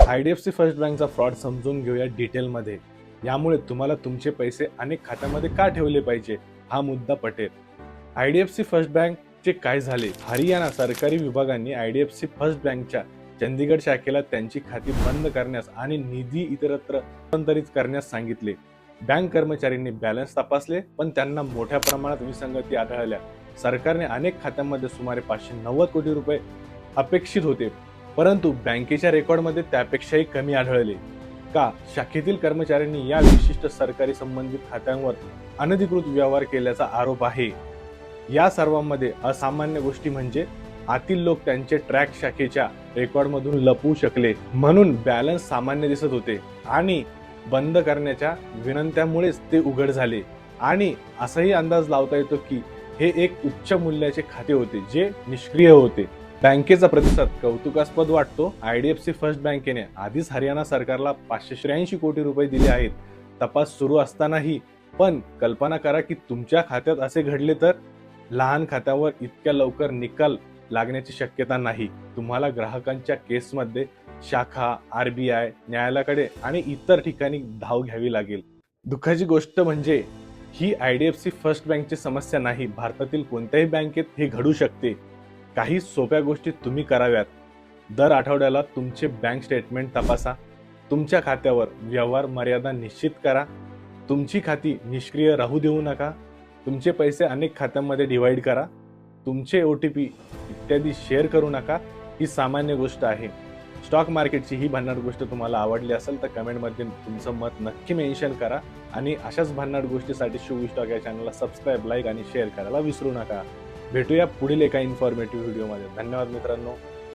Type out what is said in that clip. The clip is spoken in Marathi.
IDFC फर्स्ट बँकचा फ्रॉड समजून घेऊया डिटेलमध्ये। यामुळे तुम्हाला तुमचे पैसे अनेक खात्यामध्ये का ठेवले पाहिजे हा मुद्दा पटेल। IDFC फर्स्ट बँकचे काय झाले? हरियाणा सरकारी विभागांनी IDFC फर्स्ट बँकच्या चंदीगड शाखेला त्यांची खाती बंद करण्यास आणि निधी इतरत्र हस्तांतरित करण्यास सांगितले। बँक कर्मचाऱ्यांनी बॅलन्स तपासले, पण त्यांना मोठ्या प्रमाणात विसंगती आढळल्या। सरकारने अनेक खात्यांमध्ये सुमारे 590 कोटी रुपये अपेक्षित होते, परंतु बँकेच्या रेकॉर्डमध्ये त्यापेक्षाही कमी आढळले। का? शाखेतील कर्मचाऱ्यांनी या विशिष्ट सरकारी संबंधित खात्यांवर अनधिकृत व्यवहार केल्याचा आरोप आहे। या सर्वांमध्ये असामान्य गोष्टी म्हणजे आतील लोक त्यांचे ट्रॅक शाखेच्या रेकॉर्डमधून लपवू शकले, म्हणून बॅलन्स सामान्य दिसत होते आणि बंद करण्याच्या विनंत्यामुळेच ते उघड झाले। आणि असाही अंदाज लावता येतो की हे एक उच्च मूल्याचे खाते होते जे निष्क्रिय होते। बँकेचा प्रतिसाद कौतुकास्पद वाटतो। IDFC फर्स्ट बँकेने आधीच हरियाणा सरकारला 583 कोटी रुपये दिले आहेत, तपास सुरू असतानाही। पण कल्पना करा की तुमच्या खात्यात असे घडले तर? लहान खात्यावर इतक्या लवकर निकाल लागण्याची शक्यता नाही। तुम्हाला ग्राहकांच्या केसमध्ये शाखा, RBI, न्यायालयाकडे आणि इतर ठिकाणी धाव घ्यावी लागेल। दुःखाची गोष्ट म्हणजे ही IDFC फर्स्ट बँकची समस्या नाही, भारतातील कोणत्याही बँकेत हे घडू शकते। काही सोप्या गोष्टी तुम्ही कराव्यात। दर आठवड्याला तुमचे बँक स्टेटमेंट तपासा, तुमच्या खात्यावर व्यवहार मर्यादा निश्चित करा, तुमची खाती निष्क्रिय राहू देऊ नका, तुमचे पैसे अनेक खात्यांमध्ये डिवाइड करा, तुमचे OTP इत्यादी शेअर करू नका। ही सामान्य गोष्ट आहे। स्टॉक मार्केटची ही भन्नाट गोष्ट तुम्हाला आवडली असेल तर कमेंटमध्ये तुमचं मत नक्की मेन्शन करा आणि अशाच भन्नाट गोष्टीसाठी शुभ स्टॉक या चॅनलला सबस्क्राईब, लाईक आणि शेअर करायला विसरू नका। भेटूया पुढील एका इन्फॉर्मेटिव्ह व्हिडिओमध्ये। धन्यवाद मित्रांनो।